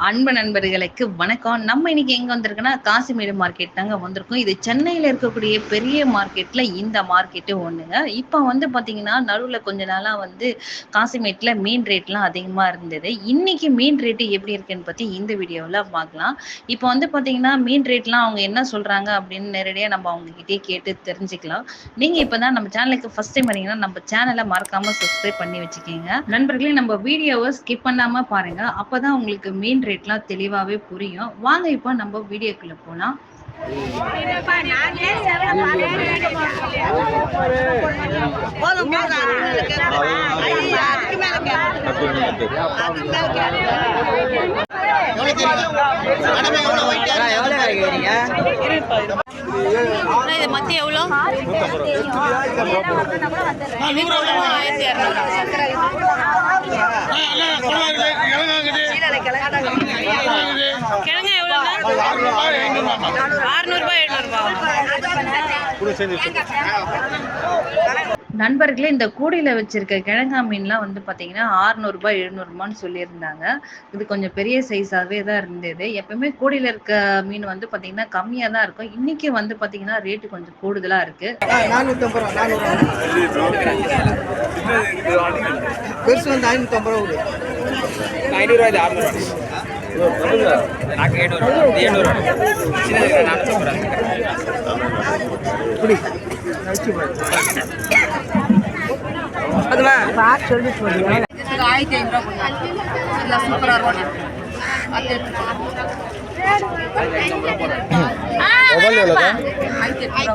அன்பு நண்பர்களுக்கு வணக்கம். நம்ம இன்னைக்கு எங்க வந்திருக்கோம்னா காசிமேடு மார்க்கெட் தாங்க வந்திருக்கோம். இது சென்னையில இருக்கக்கூடிய பெரிய மார்க்கெட்ல இந்த மார்க்கெட்டு ஒண்ணுங்க. இப்ப வந்து பாத்தீங்கன்னா நடுவுல கொஞ்ச நாளா வந்து காசிமேட்ல மீன் ரேட்லாம் அதிகமா இருந்தது. இன்னைக்கு மீன் ரேட்டு எப்படி இருக்குன்னு பத்தி இந்த வீடியோல பார்க்கலாம். இப்ப வந்து பாத்தீங்கன்னா மீன் ரேட்லாம் அவங்க என்ன சொல்றாங்க அப்படின்னு நேரடியா நம்ம அவங்க கிட்டே கேட்டு தெரிஞ்சுக்கலாம். நீங்க இப்பதான் நம்ம சேனலுக்கு ஃபர்ஸ்ட் டைம் வரீங்கன்னா நம்ம சேனலை மறக்காம சப்ஸ்கிரைப் பண்ணி வச்சுக்கோங்க. நண்பர்களே, நம்ம வீடியோவை ஸ்கிப் பண்ணாம பாருங்க. அப்பதான் உங்களுக்கு மீன் ரேட்லாம் தெளிவாவே புரியும். வாங்க இப்போ நம்ம வீடியோக்குள்ள போலாம். இது மத்தி எவ்வளோ? 1200. கிழங்கு எவ்வளோ? 600 700. நண்பர்களே, இந்த கூடையில வச்சிருக்க கிழங்கா மீன்லாம் வந்து பாத்தீங்கன்னா 600 700 சொல்லியிருந்தாங்க. இது கொஞ்சம் பெரிய சைஸாவே தான் இருந்தது. எப்பவுமே கூடையில இருக்க மீன் வந்து பாத்தீங்கன்னா கம்மியா தான் இருக்கும். இன்னைக்கு வந்து பாத்தீங்கன்னா ரேட்டு கொஞ்சம் கூடுதலா இருக்கு. 450 பெருசு வந்து 550 ரூபா. 500 ரூபாய் 600 நாக்கு 700 சின்னது 450 புடி அதுவா பாக் சொல்லி சொல்லுங்க. 1500 ரூபாய் இல்ல சூப்பரா இருக்கும்.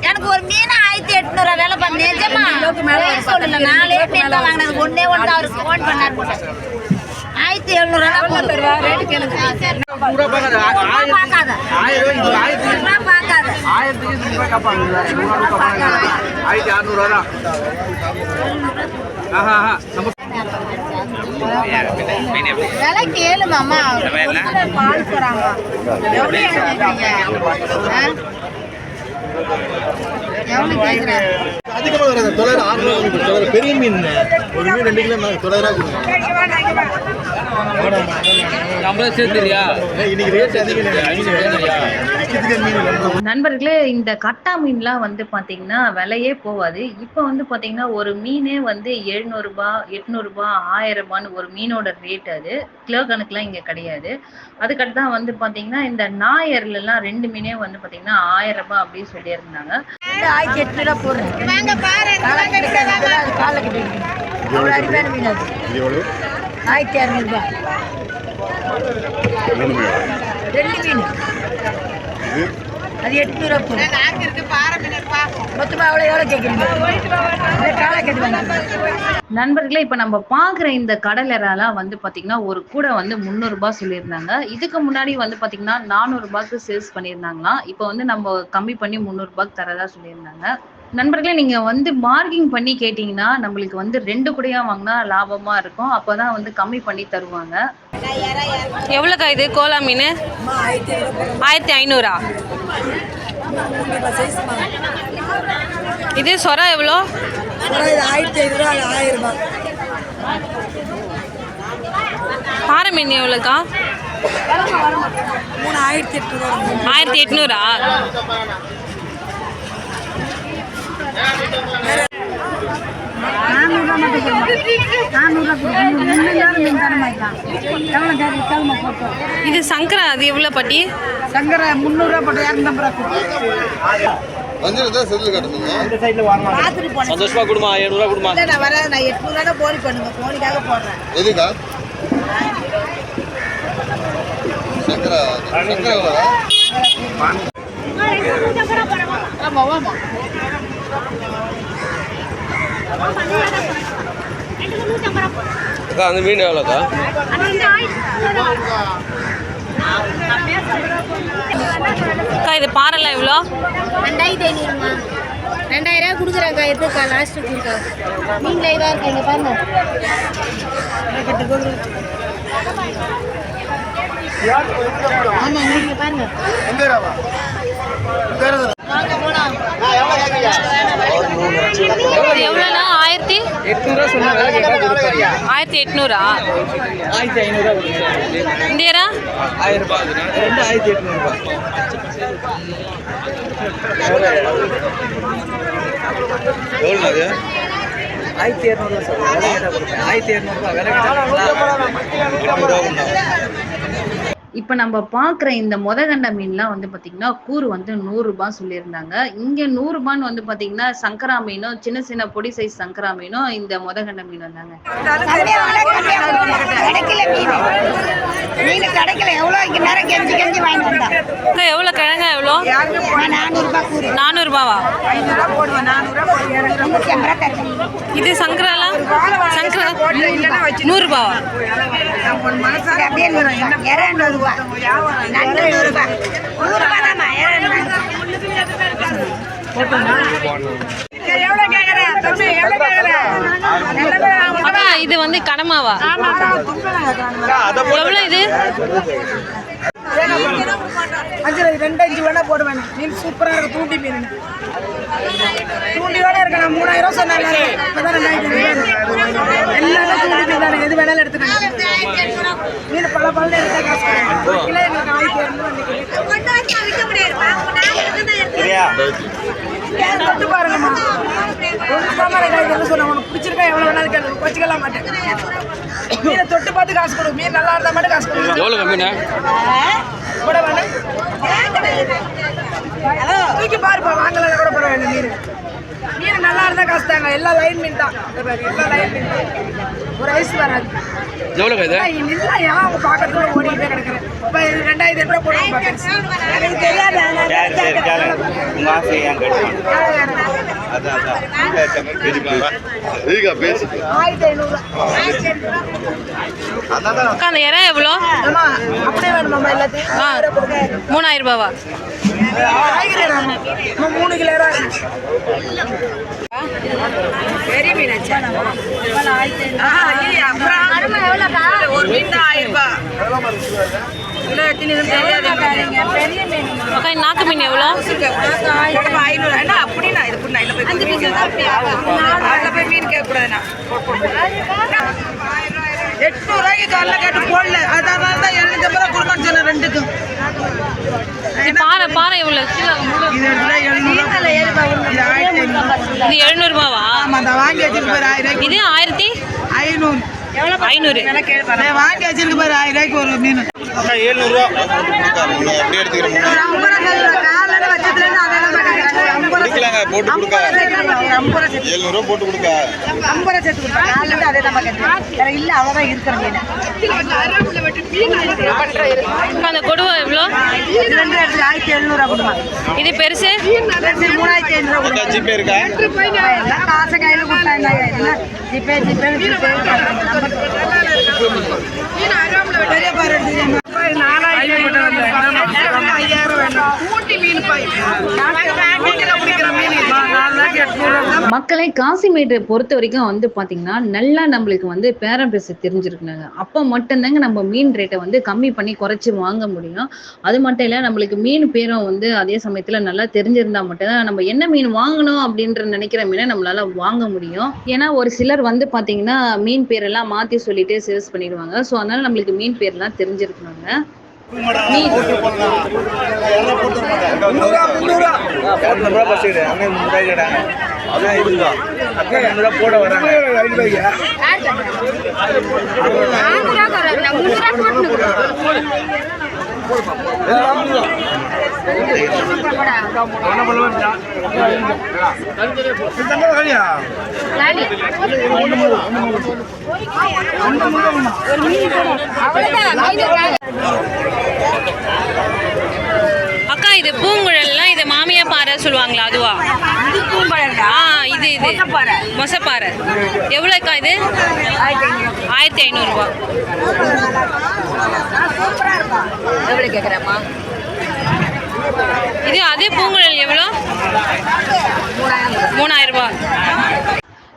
எனக்கு ஒரு மீன் 1800 வேலை பண்ண நிஜமா சொல்லல. 4 மீன் வாங்கினது ஒன்னே ஒன்று அவருக்கு ஃபோன் பண்ணாரு. 1700 ரேட்டு கேளுங்க. விலை கேளு மாமா. பால் போறாங்க. அதிகமாக வராது. 900 பெரிய மீன் ஒரு மீன் 2 கிலோ 900 நண்பர்களே, இந்த கட்டா மீன்லாம் வந்து பாத்தீங்கன்னா விலையே போவாது. இப்ப வந்து பாத்தீங்கன்னா ஒரு மீனே வந்து 700 800 1000 ஒரு மீனோட ரேட். அது கிலோ கணக்குலாம் இங்க கிடையாது. அதுக்கடுத்து தான் வந்து பாத்தீங்கன்னா இந்த நாயர்ல எல்லாம் 2 மீனே வந்து பாத்தீங்கன்னா 1000 அப்படின்னு சொல்லியிருந்தாங்க. 1800 போடுறேன். வாங்க பாரு. கால கிட்ட அவ்வளோ அருமையான மீன் அது. 1200 ரூபாய். 2 மீன் அது 800 போகுது. மொத்தமாக அவ்வளோ எவ்வளோ கேட்குறீங்க? காலை கேட்டு நண்பர்களே, இப்ப நம்ம பாக்குற இந்த கடல் இறாலாம் வந்து பாத்தீங்கன்னா ஒரு கூட வந்து 300 சொல்லியிருந்தாங்க. இதுக்கு முன்னாடி வந்து பாத்தீங்கன்னா 400 சேல்ஸ் பண்ணியிருந்தாங்களாம். இப்ப வந்து நம்ம கம்மி பண்ணி 300 தரதா சொல்லியிருந்தாங்க. நண்பர்களே, நீங்க வந்து மார்க்கிங் பண்ணி கேட்டீங்கன்னா நம்மளுக்கு வந்து 2 கூடையா வாங்கினா லாபமா இருக்கும். அப்பதான் வந்து கம்மி பண்ணி தருவாங்க. எவ்வளோக்கா இது கோலா மீன்? 1500. இது சொரா எவ்வளோ? 1500 1000 பாறை மீன் எவ்வளோக்கா? 1800. இது சங்கரா, அது எவ்வளோ பாட்டி? சங்கரா 300 போட்டு 250 சந்தோஷமா கொடுமா 700 கொடுமா. நான் வரேன். நான் 800 போனி பண்ணுங்க. போனிக்காக போடுறேன். எதுக்கா சங்கரா அக்கா அந்த மீன் எவ்வளோக்கா? அக்கா இது பாறைலாம் எவ்வளோ? 2500. 2000 கொடுக்குறாங்க. எதுக்கா லாஸ்ட்டு கொடுக்கா? மீன்ல இதாக இருக்கு. இங்கே பாருங்க. ஆமாம், நீங்கள் பாருங்க. எவ்வளோண்ணா? 1800 சொன்ன விலை கேட்டா கொடுப்பாங்க. 1800. 1500 இந்த ஏரா 1000 ரூபாய். ரெண்டு 1800 ரூபாய். எவ்வளோ அது 1200 சொல்லுங்க விலை கேட்டா கொடுப்பேன். 1200 ரூபாய் விலை கேட்டா இப்போ நம்ம பார்க்குற இந்த முதகண்ட மீன்லாம் வந்து பார்த்தீங்கன்னா கூறு வந்து 100 ரூபாய் சொல்லியிருந்தாங்க. இங்கே 100 ரூபான்னு வந்து பார்த்தீங்கன்னா சங்கரா மீனும் சின்ன சின்ன பொடி சைஸ் சங்கரா மீனும் இந்த முதகண்ட மீன் வந்தாங்க. மீன் கிடைக்கல எவ்வளோ இங்கே நேரம் கெஞ்சி கெஞ்சி வாங்கிட்டு வந்தேன். எவ்வளோ கிழங்கா எவ்வளோ? 400 ரூபாய் கூறு. 400 ரூபாவா? 500 போடுவேன். 400 போடுவேன். 250 தருவேன். இது சங்கராலாம் சங்கரா 100 ரூபாவா? அப்படியே 200 ரூபாய். 200 ரூபாய். 100 ரூபாய் தானே. 200 எவ்வளோ கேட்குறேன் தம்பி? எவ்வளோ கேட்குறேன்? அக்கா இது வந்து கடமாவா? எவ்வளோ இது? 2-5 வேணா போடுவேன். மீன் சூப்பராக இருக்கும். தூண்டி மீன் தூண்டியோட இருக்கு. நான் 3000 சொன்னாங்க. எல்லாமே தூண்டி மீன் தானே. எது வேணாலும் எடுத்துக்கணும். மீன் பல பல எடுத்தா காசு கிலோ எங்களுக்கு 1200 தொட்டு பாருங்கம்மா. சொன்ன உனக்கு பிடிச்சிருக்கா எவ்வளோ வேணாலும் கேட்டு வச்சுக்கலாம் மாட்டேன். மீனை தொட்டு பார்த்து காசு கொடு. மீன் நல்லா இருந்தால் மட்டும் காசு கொடுக்கும். எவ்வளோ கம்மிண்ணே கூட வேணும். தூக்கி பாருப்பா. வாங்கல கூட பரவாயில்ல. மீன் நல்லா இருந்தால் காசு தாங்க. எல்லாம் லைன் மீன் தான். எல்லாம் லைன் மீன் தான். ஒரு ஐஸ் வராது. எவ்வளோ இது இல்லை ஏன் அவங்க பார்க்கறதுல ஓடிக்கிட்டே கிடக்குறேன். இப்போ 2000 ரூபாய் போடுவாங்க. எனக்கு தெரியாது. உங்கள் ஆசை ஏன் கேட்பாங்க? அதான் 1500 அக்கா அந்த இறை எவ்வளோ? ஆமா அப்படியே வேணுமாம்மா எல்லாத்தையும் 3000 ரூபாவா? காய்கறி 3 கிலோ பெரிய மீன் ஒரு மீன் தான் 1000 ரூபாய். பெரிய மீன் அக்கா நாக்கு மீன் எவ்வளோ? 500. என்ன அப்படின்னா இது போய் மீன் கேட்கக்கூடாதுண்ணா. 800 ரூபாய்க்கு காலைல கேட்டு போடல. அதனால தான் 750 ரூபாய் கொடுக்கணும்னு சொன்னேன் ரெண்டுக்கும். பாறை பாறை எவ்வளோ? இது 700. இது 700 ரூபாவா? ஆமா அந்த வாங்கி வச்சிருக்கு பாரு 1000 ரூபாய்க்கு. இது 1500. 500 வாங்கி வச்சிருக்கு பாரு 1000 ரூபாய்க்கு ஒரு மீன். 700 அப்படியே எடுத்துக்கிறேன். கொடுக்கலாங்க போட்டு கொடுக்க 700 போட்டு கொடுக்க 50 சேர்த்து கொடுப்பேன். காலையில அதே தான் கேட்குறேன். இல்லை அவ்வளோதான் இருக்கிற மீன். அந்த கொடுவா எவ்வளோ? இது 2 எடுத்து 1700 கொடுப்பேன். இது பெருசு 3500 கொடுப்பேன். ஜிபே இருக்கா? எல்லாம் காசை கையில் கொடுத்தாங்க. எல்லாம் ஜிபே பெரிய பாரு 5000 வேணும். ஊட்டி மீன் மக்களை காசிமேட்டை பொறுத்த வரைக்கும் வந்து பார்த்தீங்கன்னா நல்லா நம்மளுக்கு வந்து பேரம் பேச தெரிஞ்சிருக்குனாங்க. அப்போ மட்டும்தாங்க நம்ம மீன் ரேட்டை வந்து கம்மி பண்ணி குறைச்சி வாங்க முடியும். அது மட்டும் இல்லை நம்மளுக்கு மீன் பேரும் வந்து அதே சமயத்தில் நல்லா தெரிஞ்சிருந்தா மட்டும்தான் நம்ம என்ன மீன் வாங்கணும் அப்படின்ற நினைக்கிற மீனை நம்மளால வாங்க முடியும். ஏன்னா ஒரு சிலர் வந்து பார்த்தீங்கன்னா மீன் பேரெல்லாம் மாற்றி சொல்லிட்டு சேல்ஸ் பண்ணிடுவாங்க. ஸோ அதனால நம்மளுக்கு மீன் பேர்லாம் தெரிஞ்சிருக்கணுங்க. போட வராங்க அக்கா இது பூங்குழல்லாம் இது மாமியா பாறை சொல்லுவாங்களா அதுவா? இது மொசப்பாறை எவ்வளோக்கா இது? 1500 ரூபா. எவ்வளோ கேட்குறேம்மா? இது அதே பூங்குழல் எவ்வளோ? 3000 ரூபா.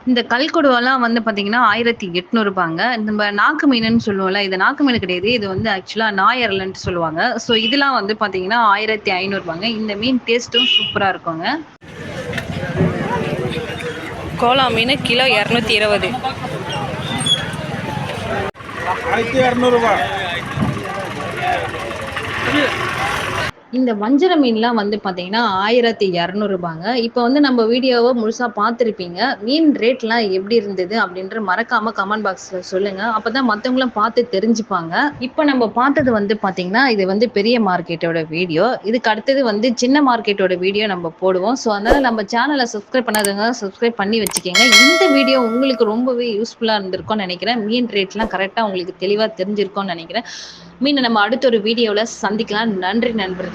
இந்த கல்கொடுவெல்லாம் வந்து பார்த்தீங்கன்னா 1800 ரூபாங்க. நம்ம நாக்கு மீனுன்னு சொல்லுவோம்ல, இது நாக்கு மீன் கிடையாது. இது வந்து ஆக்சுவலாக நாயர்லன்ட்டு சொல்லுவாங்க. ஸோ இதெல்லாம் வந்து பார்த்தீங்கன்னா 1500 ரூபாங்க. இந்த மீன் டேஸ்ட்டும் சூப்பராக இருக்குங்க. கோலா மீன் கிலோ 220. 1200 இந்த வஞ்சர மீன்லாம் வந்து பார்த்தீங்கன்னா 1200 ரூபாங்க. இப்போ வந்து நம்ம வீடியோவை முழுசா பார்த்துருப்பீங்க. மீன் ரேட்லாம் எப்படி இருந்தது அப்படின்ற மறக்காம கமெண்ட் பாக்ஸ்ல சொல்லுங்க. அப்பதான் மற்றவங்களும் பார்த்து தெரிஞ்சுப்பாங்க. இப்போ நம்ம பார்த்தது வந்து பார்த்தீங்கன்னா இது வந்து பெரிய மார்க்கெட்டோட வீடியோ. இதுக்கு அடுத்தது வந்து சின்ன மார்க்கெட்டோட வீடியோ நம்ம போடுவோம். ஸோ அதனால நம்ம சேனலை சப்ஸ்கிரைப் பண்ணாதவங்க சப்ஸ்கிரைப் பண்ணி வச்சுக்கோங்க. இந்த வீடியோ உங்களுக்கு ரொம்பவே யூஸ்ஃபுல்லாக இருந்திருக்கும்னு நினைக்கிறேன். மீன் ரேட்லாம் கரெக்டாக உங்களுக்கு தெளிவாக தெரிஞ்சிருக்கும்னு நினைக்கிறேன். மீண்டும் நம்ம அடுத்த ஒரு வீடியோவில் சந்திக்கலாம். நன்றி நண்பர்கள்.